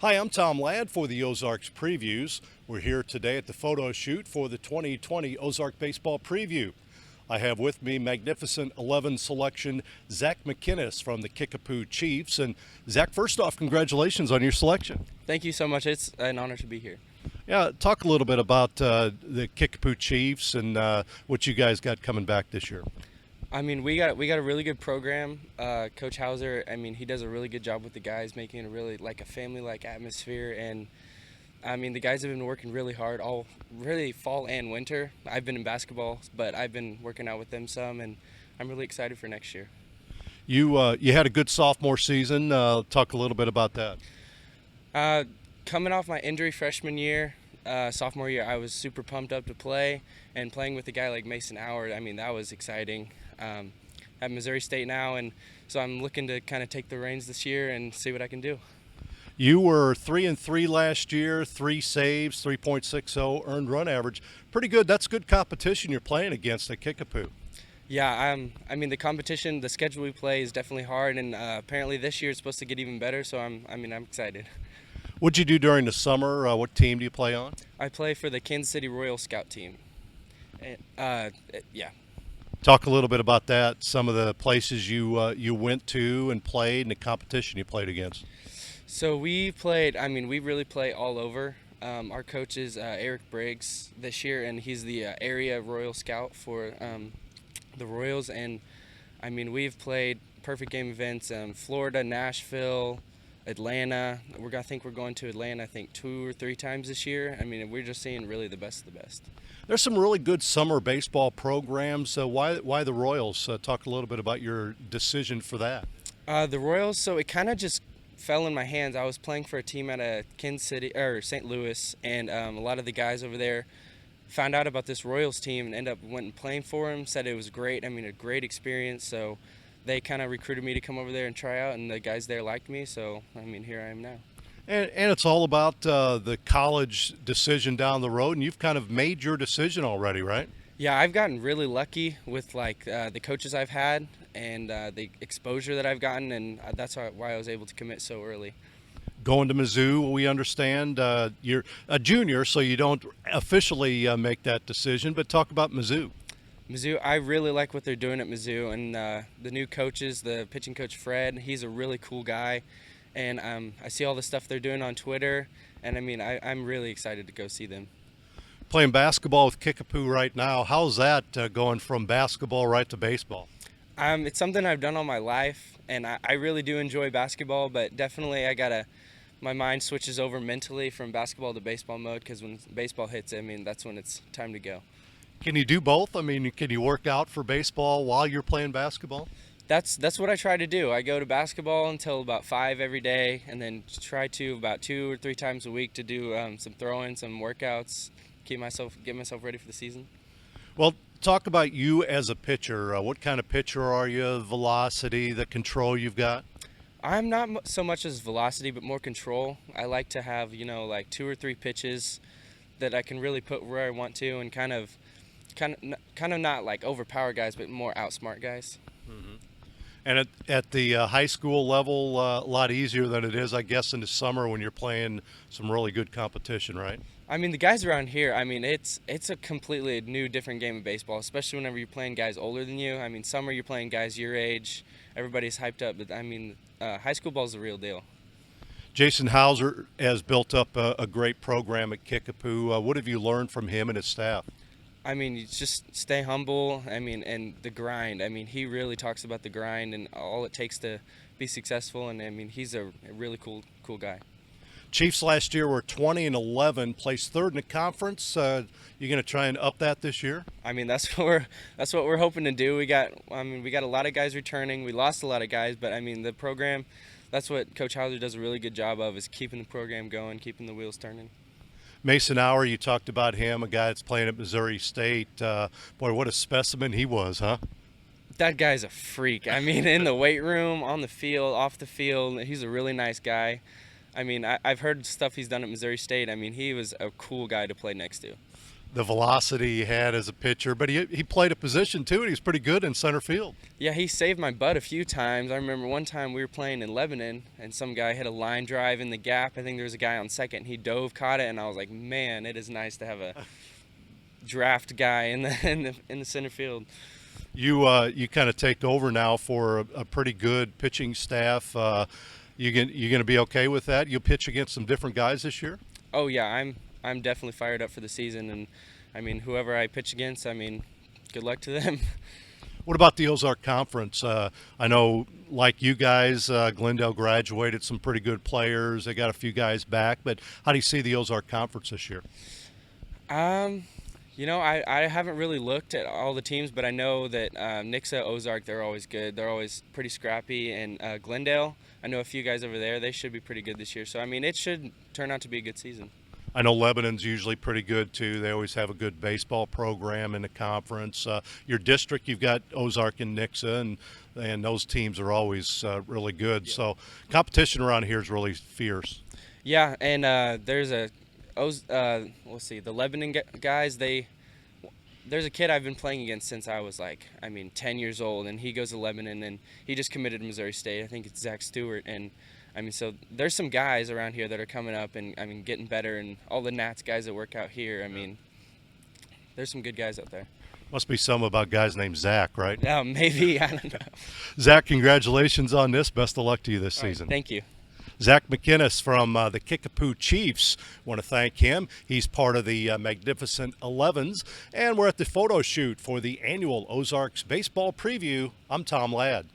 Hi, I'm Tom Ladd for the Ozarks Previews. We're here today at the photo shoot for the 2020 Ozark Baseball Preview. I have with me magnificent 11 selection Zach McKinnis from the Kickapoo Chiefs. And Zach, first off, congratulations on your selection. Thank you so much. It's an honor to be here. Yeah, talk a little bit about the Kickapoo Chiefs and what you guys got coming back this year. I mean, we got a really good program. Coach Hauser, I mean, he does a really good job with the guys, making it really like a family-like atmosphere. And I mean, the guys have been working really hard all really fall and winter. I've been in basketball, but I've been working out with them some, and I'm really excited for next year. You had a good sophomore season. Talk a little bit about that. Coming off my injury freshman year, sophomore year, I was super pumped up to play, and playing with a guy like Mason Howard, I mean, that was exciting. At Missouri State now, and so I'm looking to kind of take the reins this year and see what I can do. You were 3-3 last year, 3 saves, 3.60 earned run average. Pretty good. That's good competition you're playing against at Kickapoo. Yeah, I mean the competition, the schedule we play is definitely hard, and apparently this year it's supposed to get even better. So I'm excited. What'd you do during the summer? What team do you play on? I play for the Kansas City Royal Scout team. Yeah. Talk a little bit about that. Some of the places you went to and played, and the competition you played against. So we played. I mean, we really play all over. Our coach is Eric Briggs this year, and he's the area Royal Scout for the Royals. And I mean, we've played perfect game events: Florida, Nashville, Atlanta. I think we're going to Atlanta, I think 2 or 3 times this year. I mean, we're just seeing really the best of the best. There's some really good summer baseball programs. Why the Royals? Talk a little bit about your decision for that. The Royals. So it kind of just fell in my hands. I was playing for a team at a Kansas City or St. Louis, and a lot of the guys over there found out about this Royals team and went and playing for them. Said it was great. I mean, a great experience. So they kind of recruited me to come over there and try out, and the guys there liked me. So I mean, here I am now. And it's all about the college decision down the road, and you've kind of made your decision already, right? Yeah, I've gotten really lucky with the coaches I've had and the exposure that I've gotten, and that's why I was able to commit so early. Going to Mizzou, we understand you're a junior, so you don't officially make that decision, but talk about Mizzou. Mizzou, I really like what they're doing at Mizzou, and the new coaches, the pitching coach Fred, he's a really cool guy. And I see all the stuff they're doing on Twitter, and I mean, I'm really excited to go see them. Playing basketball with Kickapoo right now, how's that going from basketball right to baseball? It's something I've done all my life, and I really do enjoy basketball, but definitely my mind switches over mentally from basketball to baseball mode, because when baseball hits, I mean, that's when it's time to go. Can you do both? I mean, can you work out for baseball while you're playing basketball? That's what I try to do. I go to basketball until about 5 every day, and then try to about 2 or 3 times a week to do some throwing, some workouts, get myself ready for the season. Well, talk about you as a pitcher. What kind of pitcher are you? Velocity, the control you've got? I'm not so much as velocity, but more control. I like to have like 2 or 3 pitches that I can really put where I want to, and kind of not like overpower guys, but more outsmart guys. Mm-hmm. And at the high school level, a lot easier than it is, I guess, in the summer when you're playing some really good competition, right? I mean, the guys around here, I mean, it's a completely new, different game of baseball, especially whenever you're playing guys older than you. I mean, summer you're playing guys your age. Everybody's hyped up, but I mean, high school ball is the real deal. Jason Hauser has built up a great program at Kickapoo. What have you learned from him and his staff? I mean, you just stay humble. I mean, and the grind. I mean, he really talks about the grind and all it takes to be successful. And I mean, he's a really cool guy. Chiefs last year were 20-11, placed 3rd in the conference. You going to try and up that this year? I mean, that's what we're hoping to do. We got a lot of guys returning. We lost a lot of guys, but I mean, the program. That's what Coach Hauser does a really good job of, is keeping the program going, keeping the wheels turning. Mason Howard, you talked about him, a guy that's playing at Missouri State. Boy, what a specimen he was, huh? That guy's a freak. I mean, in the weight room, on the field, off the field, he's a really nice guy. I mean, I've heard stuff he's done at Missouri State. I mean, he was a cool guy to play next to. the velocity he had as a pitcher, but he played a position too, and he was pretty good in center field. Yeah, he saved my butt a few times. I remember one time we were playing in Lebanon, and some guy hit a line drive in the gap. I think there was a guy on second. He dove, caught it, and I was like, man, it is nice to have a draft guy in the center field. You kind of take over now for a pretty good pitching staff. You going to be okay with that? You'll pitch against some different guys this year? Oh yeah, I'm definitely fired up for the season, and I mean whoever I pitch against, I mean, good luck to them. What about the Ozark Conference? I know, like you guys, Glendale graduated some pretty good players. They got a few guys back, but how do you see the Ozark Conference this year? You know, I haven't really looked at all the teams, but I know that Nixa, Ozark, they're always good. They're always pretty scrappy. And Glendale, I know a few guys over there. They should be pretty good this year. So, I mean, it should turn out to be a good season. I know Lebanon's usually pretty good, too. They always have a good baseball program in the conference. Your district, you've got Ozark and Nixa, and those teams are always really good. Yeah. So competition around here is really fierce. Yeah, and there's let's see, the Lebanon guys, there's a kid I've been playing against since I was 10 years old, and he goes to Lebanon, and he just committed to Missouri State. I think it's Zach Stewart, and I mean, so there's some guys around here that are coming up and, I mean, getting better, and all the Nats guys that work out here, I mean, there's some good guys out there. Must be some about guys named Zach, right? Yeah, maybe, I don't know. Zach, congratulations on this. Best of luck to you this season. Thank you. Zach McKinnis from the Kickapoo Chiefs. Want to thank him. He's part of the Magnificent 11s, and we're at the photo shoot for the annual Ozarks baseball preview. I'm Tom Ladd.